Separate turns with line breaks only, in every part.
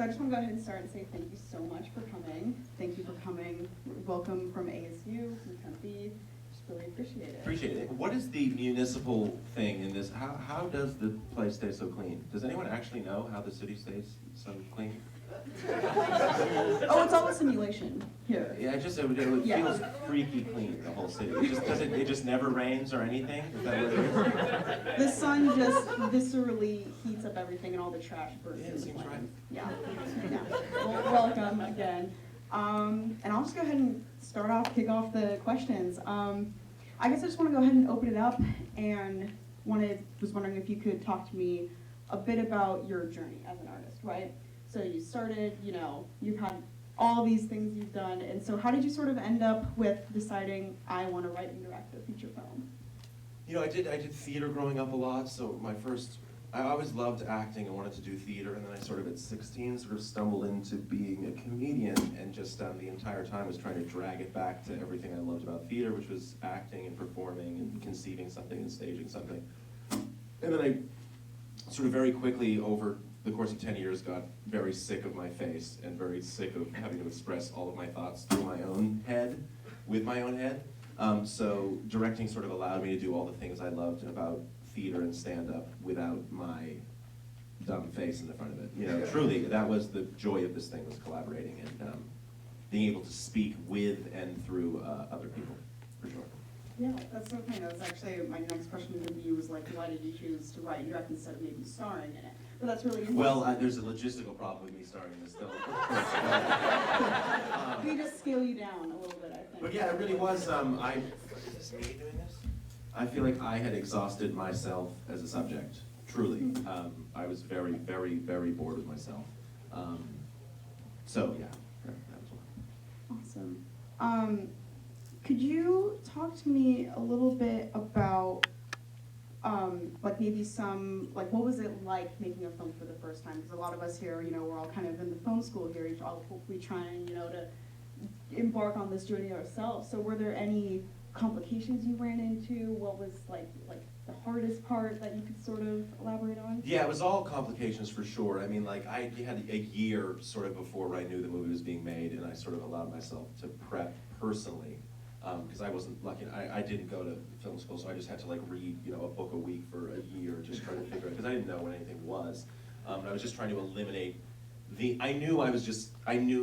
So I just want to go ahead and start and say thank you so much for coming. Thank you for coming. Welcome from ASU, from Tempe. Just really appreciate it.
Appreciate it. What is the municipal thing in this? How does the place stay so clean? Does anyone actually know how the city stays so clean?
Oh, it's all a simulation here.
Yeah, it feels freaky clean, the whole city. It just never rains or anything? Is that what it is?
The sun just viscerally heats up everything and all the trash bursts.
Yeah, it seems right.
Yeah. Well, welcome again. And I'll just go ahead and kick off the questions. I guess I just want to go ahead and open it up and was wondering if you could talk to me a bit about your journey as an artist, right? So you started, you've had all these things you've done, and so how did you sort of end up with deciding I want to write and direct a feature film?
I did theater growing up a lot, so I always loved acting and wanted to do theater, and then I sort of at 16 sort of stumbled into being a comedian, and just the entire time was trying to drag it back to everything I loved about theater, which was acting and performing and conceiving something and staging something. And then I sort of very quickly, over the course of 10 years, got very sick of my face and very sick of having to express all of my thoughts through my own head, with my own head. So directing sort of allowed me to do all the things I loved about theater and stand-up without my dumb face in the front of it. Truly, that was the joy of this thing, was collaborating and being able to speak with and through other people, for sure.
Yeah, that's so funny. That was actually my next question to you was like, why did you choose to write and direct instead of maybe starring in it? But that's really interesting.
Well, there's a logistical problem with me starring in this film.
We just scale you down a little bit, I think.
But yeah, it really was, is this me doing this? I feel like I had exhausted myself as a subject, truly. I was very, very, very bored with myself. So yeah, that was one.
Awesome. Could you talk to me a little bit about maybe what was it like making a film for the first time? Because a lot of us here, we're all kind of in the film school here, all hopefully trying, to embark on this journey ourselves. So were there any complications you ran into? What was like the hardest part that you could sort of elaborate on?
Yeah, it was all complications for sure. I mean, I had a year sort of before I knew the movie was being made, and I sort of allowed myself to prep personally. Because I wasn't lucky, I didn't go to film school, so I just had to read, a book a week for a year, just trying to figure out, because I didn't know what anything was. And I was just trying to eliminate I knew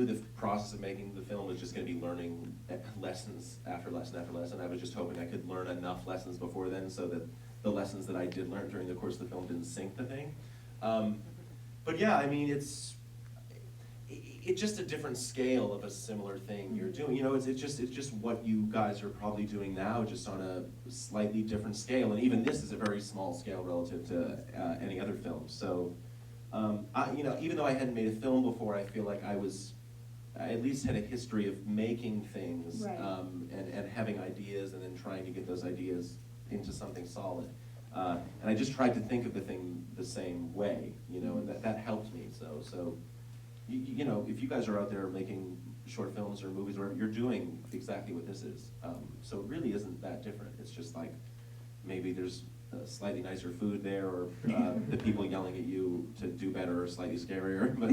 the process of making the film was just going to be learning lessons after lesson after lesson. I was just hoping I could learn enough lessons before then so that the lessons that I did learn during the course of the film didn't sink the thing. But yeah, I mean, it's just a different scale of a similar thing you're doing. It's just what you guys are probably doing now, just on a slightly different scale. And even this is a very small scale relative to any other film. So, even though I hadn't made a film before, I feel like I at least had a history of making things,
right.
and having ideas, and then trying to get those ideas into something solid. And I just tried to think of the thing the same way, and that helped me. So. If you guys are out there making short films or movies, or you're doing exactly what this is, so it really isn't that different. It's just like maybe there's slightly nicer food there, or the people yelling at you to do better are slightly scarier. But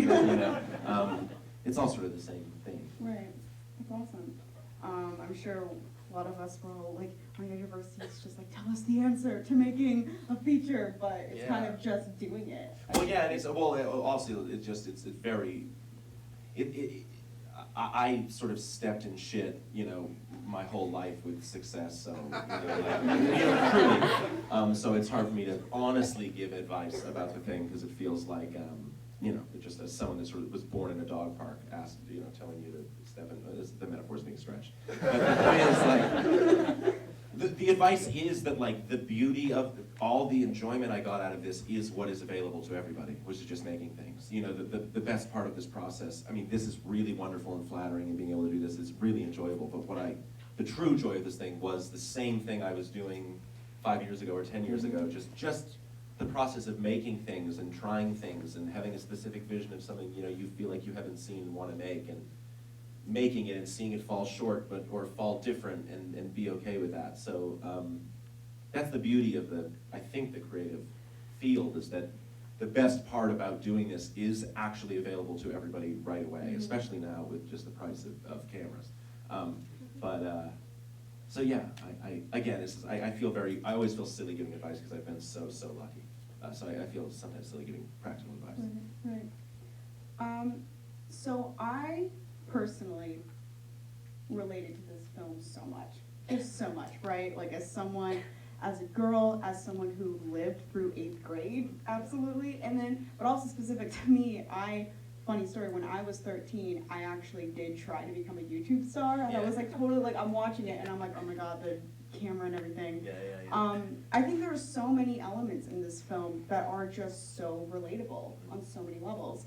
it's all sort of the same thing.
Right. That's awesome. I'm sure a lot of us were all like, our university's just like, tell us the answer to making a feature, but it's kind of just doing it.
Well, yeah, and also it's very. I sort of stepped in shit, my whole life with success. So, truly. So it's hard for me to honestly give advice about the thing, because it feels like, just as someone that sort of was born in a dog park, asked, telling you to step in. The metaphor's being stretched. But it's like, the advice is that the beauty of all the enjoyment I got out of this is what is available to everybody, which is just making things. The best part of this process, I mean, this is really wonderful and flattering, and being able to do this is really enjoyable, but the true joy of this thing was the same thing I was doing 5 years ago or 10 years ago, just the process of making things and trying things and having a specific vision of something, you feel like you haven't seen and want to make, and making it and seeing it fall short, or fall different, and be okay with that. So that's the beauty of I think the creative field, is that the best part about doing this is actually available to everybody right away, especially now with just the price of cameras. So yeah, I feel I always feel silly giving advice because I've been so lucky. So I feel sometimes silly giving practical advice.
Right. So I personally related to this film so much. Just so much, right? Like as someone, as a girl, as someone who lived through 8th grade, absolutely. And then, but also specific to me, funny story, when I was 13, I actually did try to become a YouTube star. And I was like totally like, I'm watching it and I'm like, oh my God, the camera and everything.
Yeah.
I think there are so many elements in this film that are just so relatable on so many levels.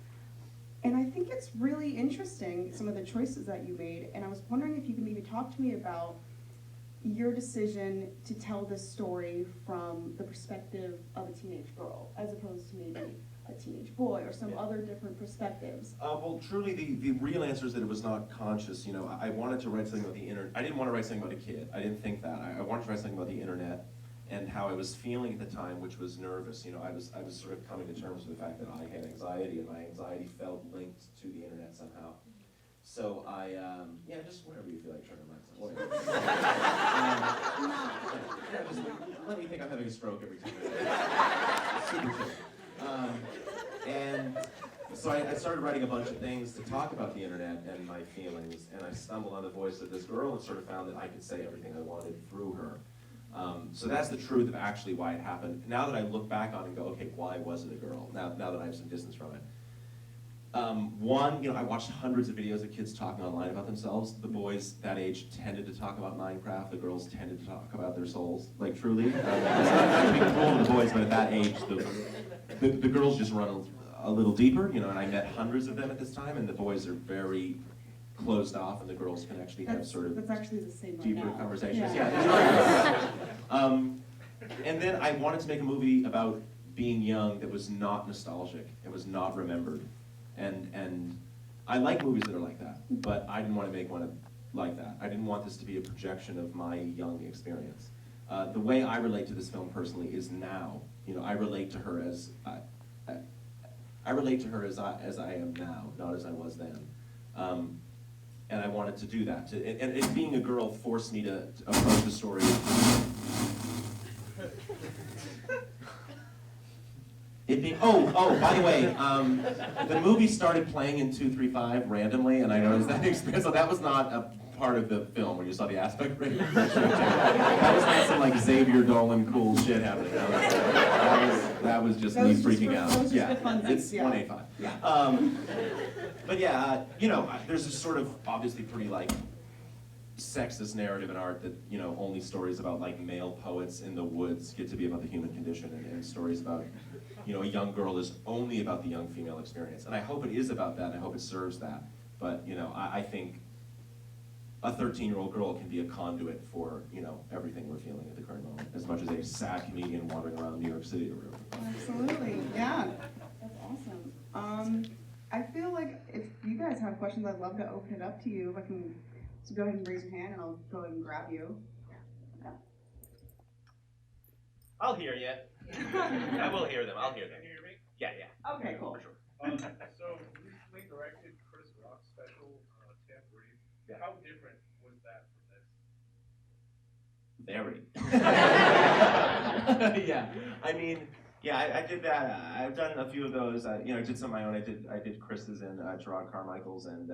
And I think it's really interesting, some of the choices that you made, and I was wondering if you could maybe talk to me about your decision to tell this story from the perspective of a teenage girl, as opposed to maybe a teenage boy, or some other different perspectives.
Well, truly, the real answer is that it was not conscious. You know, I wanted to write something about the internet. I didn't want to write something about a kid. I didn't think that. I wanted to write something about the internet and how I was feeling at the time, which was nervous. You know, I was sort of coming to terms with the fact that I had anxiety, and my anxiety felt linked to the internet somehow. So just whenever you feel like turning my just let me think I'm having a stroke every 2 minutes. Super chill. And so I started writing a bunch of things to talk about the internet and my feelings, and I stumbled on the voice of this girl and sort of found that I could say everything I wanted through her. So that's the truth of actually why it happened. Now that I look back on it and go, okay, why was it a girl? Now that I have some distance from it. One, I watched hundreds of videos of kids talking online about themselves. The boys that age tended to talk about Minecraft. The girls tended to talk about their souls. Like, truly. It's not being cruel to the boys, but at that age, the girls just run a little deeper, and I met hundreds of them at this time, and the boys are very closed off, and the girls can actually have sort of
that's actually the same
deeper
right now.
conversations.
Yeah.
And then I wanted to make a movie about being young that was not nostalgic. It was not remembered. And I like movies that are like that, but I didn't want to make one like that. I didn't want this to be a projection of my young experience. The way I relate to this film personally is now. I relate to her as I relate to her as I am now, not as I was then. And I wanted to do that. And being a girl forced me to approach the story. By the way, the movie started playing in 235 randomly, and I noticed that experience. So that was not a part of the film where you saw the aspect ratio. That was not some like Xavier Dolan cool shit happening. That was just me freaking out. Yeah, it's 185.
Yeah.
But yeah, there's this sort of obviously pretty like sexist narrative in art that only stories about like male poets in the woods get to be about the human condition, and stories about a young girl is only about the young female experience. And I hope it is about that, and I hope it serves that. But I think a 13-year-old girl can be a conduit for everything we're feeling at the current moment, as much as a sad comedian wandering around New York City.
Absolutely, yeah, that's awesome. I feel like if you guys have questions, I'd love to open it up to you. If I can, so go ahead and raise your hand, and I'll go ahead and grab you. Yeah.
I'll hear you. I will hear them. I'll hear them.
Can you hear me?
Yeah.
Okay, cool.
For sure.
So you recently directed Chris Rock's special, 10th Reef.
Yeah.
How different was that from this?
Very. I did that. I've done a few of those. I did some of my own. I did Chris's and Gerard Carmichael's, and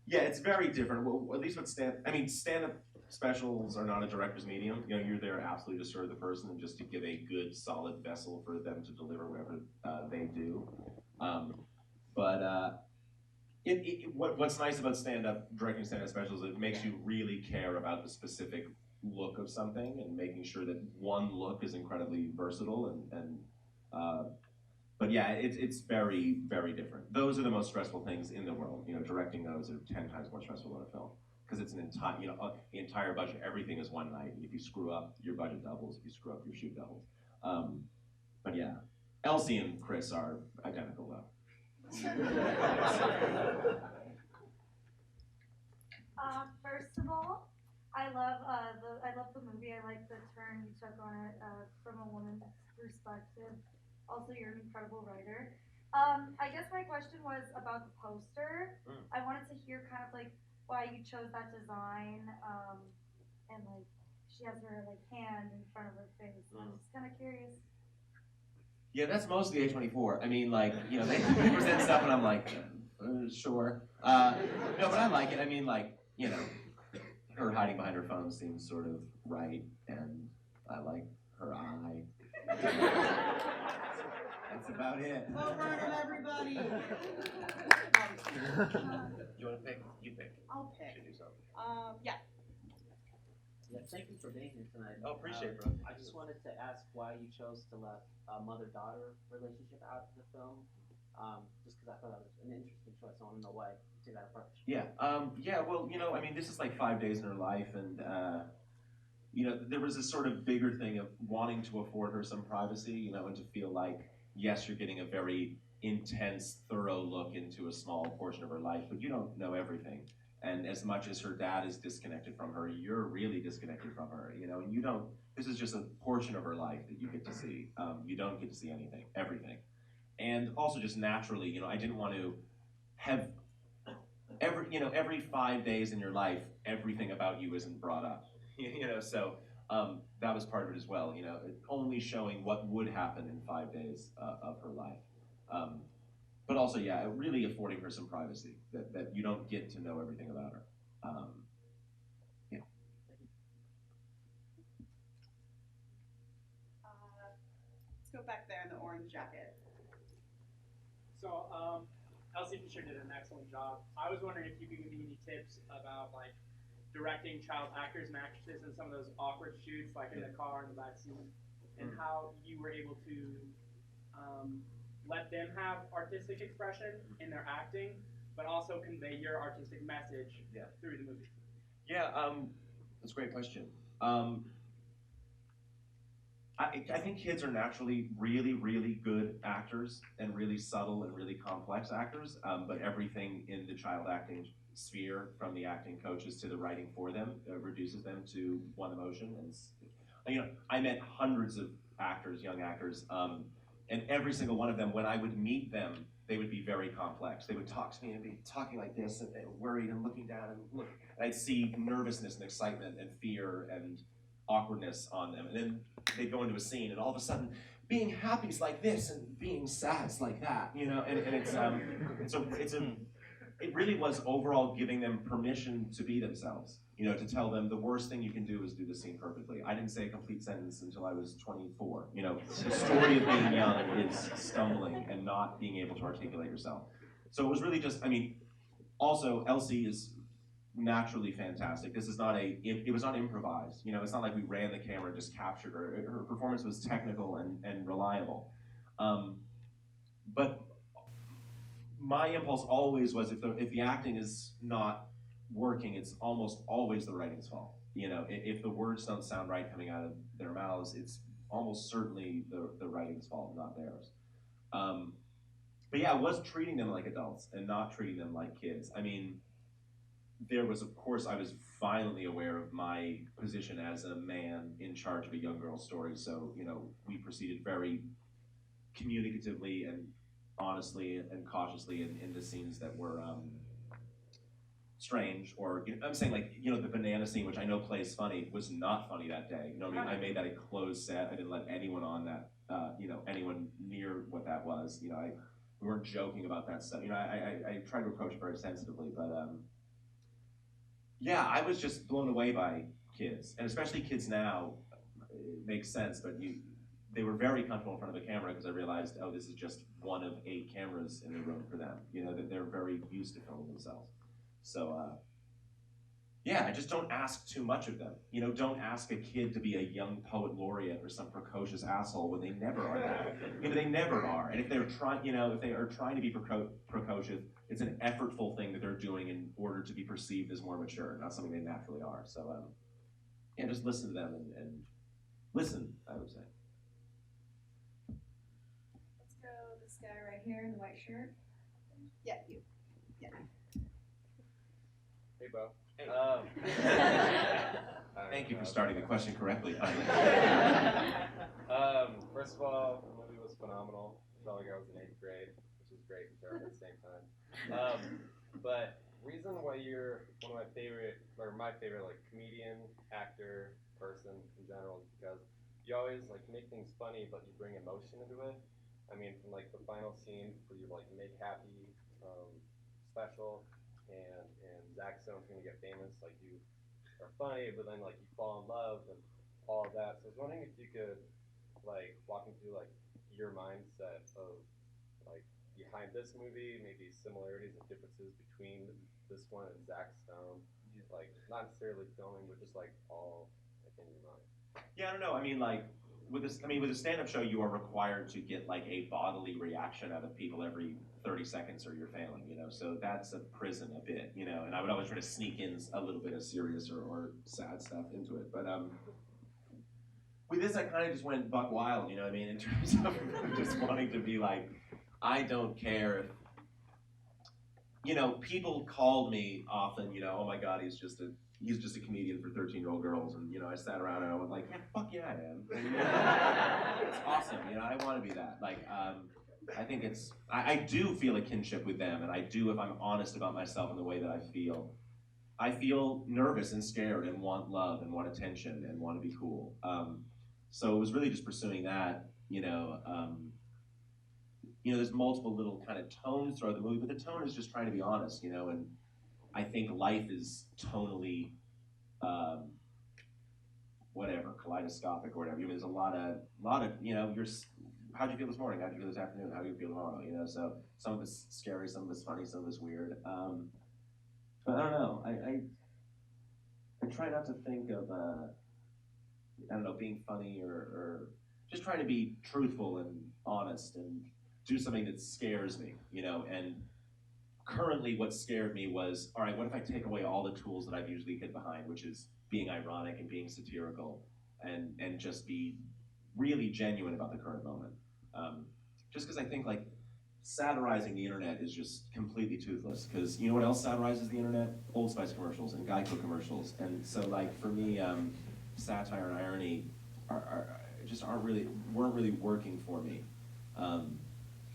it's very different. Well, at least with stand-up specials are not a director's medium. You're there absolutely to serve the person and just to give a good, solid vessel for them to deliver whatever they do. What's nice about directing stand-up specials is it makes you really care about the specific look of something and making sure that one look is incredibly versatile but yeah, it's very, very different. Those are the most stressful things in the world. Directing those are 10 times more stressful than a film. Because it's an entire, the entire budget, everything is one night. If you screw up, your budget doubles. If you screw up, your shoot doubles. But yeah, Elsie and Chris are identical though.
First of all, I love the movie. I like the turn you took on it from a woman's perspective. Also, you're an incredible writer. I guess my question was about the poster. I wanted to hear kind of like why you chose that design, and like she has her like hand in front of her face. I'm just kind of curious.
Yeah, that's mostly A24. I mean, like, you know, they present stuff and I'm like, sure. No, but I like it. I mean, like, you know, her hiding behind her phone seems sort of right, and I like her eye. That's about it.
Well, Burnham, everybody.
You want to pick? You pick.
I'll pick.
Should do something.
Yeah.
Yeah, thank you for being here tonight.
Oh, appreciate it, bro.
I just wanted to ask why you chose to let a mother-daughter relationship out of the film. Just because I thought that was an interesting choice. I want to know why you took that approach.
Yeah, well, you know, I mean, this is like 5 days in her life, and, you know, there was this sort of bigger thing of wanting to afford her some privacy, you know, and to feel like, yes, you're getting a very intense, thorough look into a small portion of her life, but you don't know everything. And as much as her dad is disconnected from her, you're really disconnected from her, you know, and you don't, this is just a portion of her life that you get to see. You don't get to see anything, everything. And also just naturally, you know, I didn't want to have every 5 days in your life, everything about you isn't brought up, you know, so that was part of it as well, you know, only showing what would happen in 5 days of her life. But also, yeah, really affording her some privacy, that you don't get to know everything about her. Yeah.
Let's go back there in the orange jacket.
So, Elsie Fisher did an excellent job. I was wondering if you could give me any tips about like directing child actors and actresses in some of those awkward shoots, like in the car in the back seat, and how you were able to let them have artistic expression in their acting, but also convey your artistic message through the movie.
Yeah, that's a great question. I think kids are naturally really, really good actors and really subtle and really complex actors, but everything in the child acting sphere, from the acting coaches to the writing for them, reduces them to one emotion. And you know, I met hundreds of actors, young actors, and every single one of them, when I would meet them, they would be very complex. They would talk to me and be talking like this and worried and looking down and look. And I'd see nervousness and excitement and fear and awkwardness on them. And then they'd go into a scene and all of a sudden being happy is like this and being sad is like that, you know? And it really was overall giving them permission to be themselves. You know, to tell them the worst thing you can do is do the scene perfectly. I didn't say a complete sentence until I was 24. You know, the story of being young is stumbling and not being able to articulate yourself. So it was really just, I mean, also Elsie is naturally fantastic. This is not it was not improvised. You know, it's not like we ran the camera and just captured her. Her performance was technical and reliable. But my impulse always was if the acting is not working, it's almost always the writing's fault. You know, if the words don't sound right coming out of their mouths, it's almost certainly the writing's fault, not theirs. But yeah, I was treating them like adults and not treating them like kids. I mean, there was, of course, I was violently aware of my position as a man in charge of a young girl's story. So, you know, we proceeded very communicatively and honestly and cautiously in the scenes that were strange, or you know, I'm saying, like, you know, the banana scene, which I know plays funny, was not funny that day. You know what I mean? I made that a closed set. I didn't let anyone on that, you know, anyone near what that was. You know, we weren't joking about that stuff. You know, I tried to approach it very sensitively, but yeah, I was just blown away by kids, and especially kids now. It makes sense, but they were very comfortable in front of the camera because I realized, oh, this is just one of 8 cameras in the room for them. You know, that they're very used to filming themselves. So, yeah, I just don't ask too much of them. You know, don't ask a kid to be a young poet laureate or some precocious asshole when they never are that. You know, they never are. And if they're trying, you know, if they are trying to be precocious, it's an effortful thing that they're doing in order to be perceived as more mature, not something they naturally are. So, yeah, just listen to them and listen, I would say.
Let's go this guy right here in the white shirt.
Yeah, you. Yeah.
Hey, Bo. Hey.
Thank you for starting the question correctly.
First of all, the movie was
phenomenal. Felt like I was in 8th grade, which is great and terrible at the same time. But reason why you're one of my favorite, or my favorite, like comedian, actor, person in general, is because you always like make things funny, but you bring emotion into it. I mean, from like the final scene where you like make happy special, and Zach Stone's gonna get famous, like you are funny, but then like you fall in love and all of that. So I was wondering if you could like walk me through like your mindset of like behind this movie, maybe similarities and differences between this one and Zach Stone. Like not necessarily filming, but just like all like in your mind.
Yeah, I don't know. I mean, like with this, I mean, with a stand-up show, you are required to get like a bodily reaction out of people every 30 seconds, or you're failing. You know, so that's a prison a bit. You know, and I would always try to sneak in a little bit of serious or sad stuff into it. But with this, I kind of just went buck wild. You know what I mean? In terms of just wanting to be like, I don't care if. You know, people called me often, you know, oh my God, he's just a comedian for 13-year-old girls. And, you know, I sat around and I was like, yeah, fuck yeah, I am. It's awesome. You know, I want to be that. Like, I think I do feel a kinship with them. And I do, if I'm honest about myself in the way that I feel nervous and scared and want love and want attention and want to be cool. So it was really just pursuing that, there's multiple little kind of tones throughout the movie, but the tone is just trying to be honest, and I think life is tonally, kaleidoscopic or whatever. I mean, there's a lot of, how'd you feel this morning? How'd you feel this afternoon? How do you feel tomorrow? So some of it's scary, some of it's funny, some of it's weird. But I don't know, I try not to think of, being funny or just trying to be truthful and honest and do something that scares me, and currently what scared me was, all right, what if I take away all the tools that I've usually hid behind, which is being ironic and being satirical and just be really genuine about the current moment. Just because I think like satirizing the internet is just completely toothless, because you know what else satirizes the internet? Old Spice commercials and Geico commercials. And so like for me, satire and irony weren't really working for me.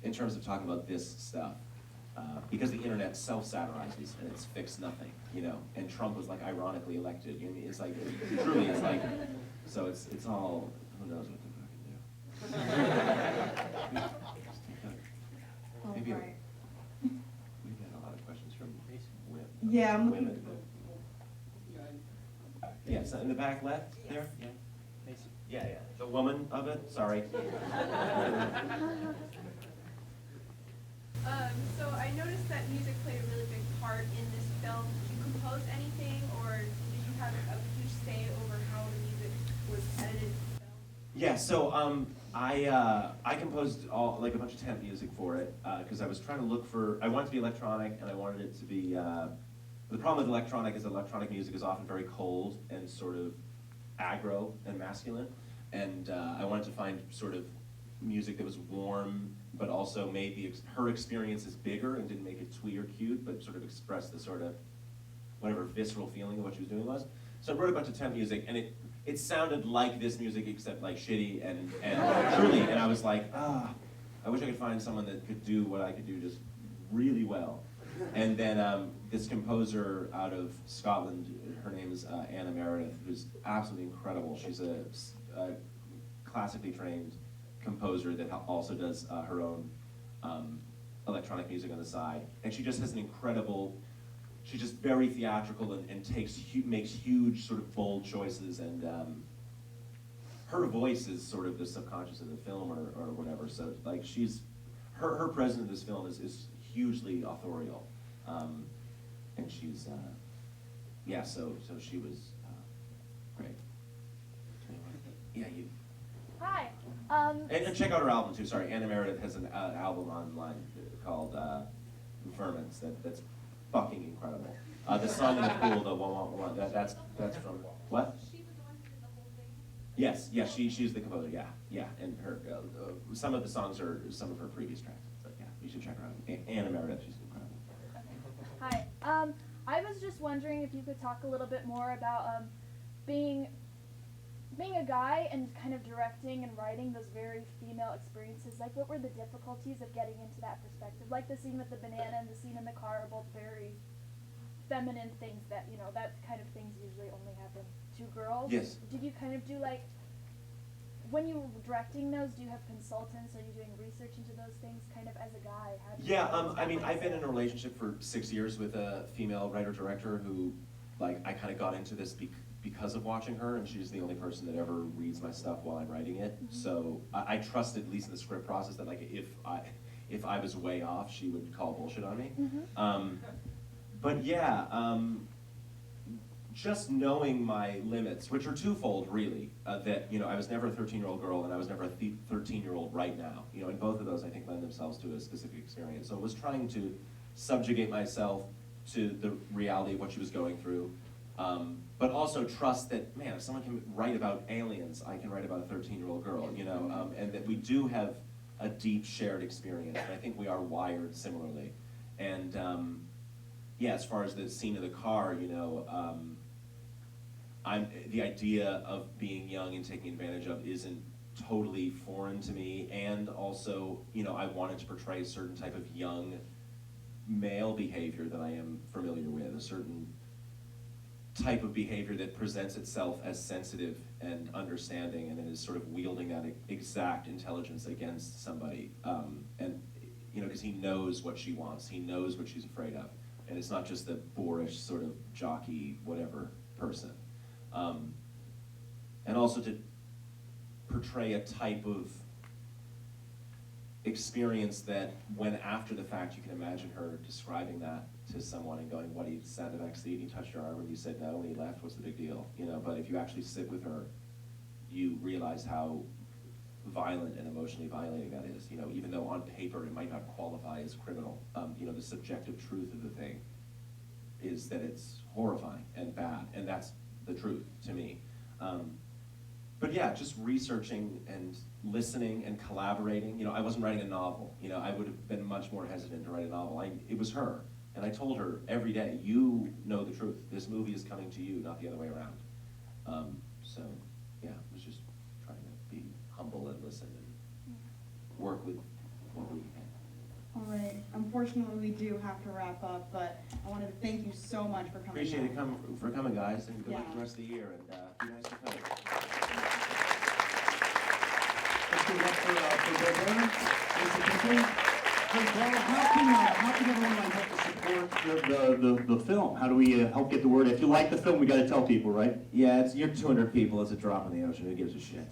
In terms of talking about this stuff, because the internet self-satirizes and it's fixed nothing, and Trump was like ironically elected. It's like, truly, it's like, so it's all, who knows what to fucking do. Maybe we've had a lot of questions from women.
Yeah, I'm looking.
Women. Yes, in the back left there? Yeah. Yeah. The woman of it, sorry.
So I noticed that music played a really big part in this film. Did you compose anything, or did you have a huge say over how the music was edited in the film?
Yeah, so I composed a bunch of temp music for it, because I was trying to I wanted it to be electronic, and I wanted it to be, the problem with electronic is that electronic music is often very cold and sort of aggro and masculine, and I wanted to find sort of music that was warm, but also made her experiences bigger and didn't make it twee or cute, but sort of expressed the sort of whatever visceral feeling of what she was doing was. So I wrote a bunch of temp music, and it sounded like this music except like shitty and truly, and I was like, I wish I could find someone that could do what I could do just really well. And then this composer out of Scotland, her name is Anna Meredith, who's absolutely incredible. She's a classically trained composer that also does her own electronic music on the side. And she just has an incredible, she's just very theatrical and makes huge sort of bold choices, and her voice is sort of the subconscious of the film or whatever. So like her presence in this film is hugely authorial. And she's, so she was great. Yeah, you.
Hi.
And check out her album too. Sorry, Anna Meredith has an album online called Vermins that's fucking incredible. The song in the pool, the one, that's from what?
She was the one who did the whole thing.
Yes, she's the composer. Yeah, and her some of the songs are some of her previous tracks. But yeah, you should check her out. Anna Meredith, she's incredible.
Hi. I was just wondering if you could talk a little bit more about being being a guy and kind of directing and writing those very female experiences, like what were the difficulties of getting into that perspective? Like the scene with the banana and the scene in the car are both very feminine things that, you know, that kind of things usually only happen to girls.
Yes.
Did you kind of do like, when you were directing those, do you have consultants? Are you doing research into those things kind of as a guy? How do you
Yeah,
balance
I
that
mean, I've been
mindset?
in a relationship for 6 years with a female writer-director who, like, I kind of got into this because of watching her, and she's the only person that ever reads my stuff while I'm writing it.
Mhm.
So I trusted, at least in the script process, that like if I was way off, she would call bullshit on me.
Mhm.
But yeah, just knowing my limits, which are twofold really, that, you know, I was never a 13-year-old girl and I was never a 13-year-old right now. You know, and both of those I think lend themselves to a specific experience. So I was trying to subjugate myself to the reality of what she was going through, but also trust that, man, if someone can write about aliens, I can write about a 13-year-old girl, you know, and that we do have a deep shared experience, and I think we are wired similarly. And yeah, as far as the scene of the car, you know, the idea of being young and taking advantage of isn't totally foreign to me, and also, you know, I wanted to portray a certain type of young male behavior that I am familiar with, a certain type of behavior that presents itself as sensitive and understanding, and then is sort of wielding that exact intelligence against somebody, and you know, because he knows what she wants, he knows what she's afraid of, and it's not just the boorish sort of jockey whatever person. And also to portray a type of experience that when after the fact you can imagine her describing that to someone and going, what, he sat in the back seat and he touched your arm and you said no and he left, what's the big deal? You know, but if you actually sit with her, you realize how violent and emotionally violating that is. You know, even though on paper it might not qualify as criminal, you know, the subjective truth of the thing is that it's horrifying and bad, and that's the truth to me. But yeah, just researching and listening and collaborating. You know, I wasn't writing a novel. You know, I would have been much more hesitant to write a novel. It was her, and I told her every day, you know the truth. This movie is coming to you, not the other way around. So yeah, it was just trying to be humble and listen and work with what we can.
All right, unfortunately, we do have to wrap up, but I wanted to thank you so much for coming.
Appreciate it for coming, guys, and good luck
Yeah.
the rest of the year, and be nice to come.
Let's give it up for Burnham. Hey, how can everyone help to support the film? How do we help get the word? If you like the film, we got to tell people, right?
Yeah, you're 200 people. It's a drop in the ocean. Who gives a shit?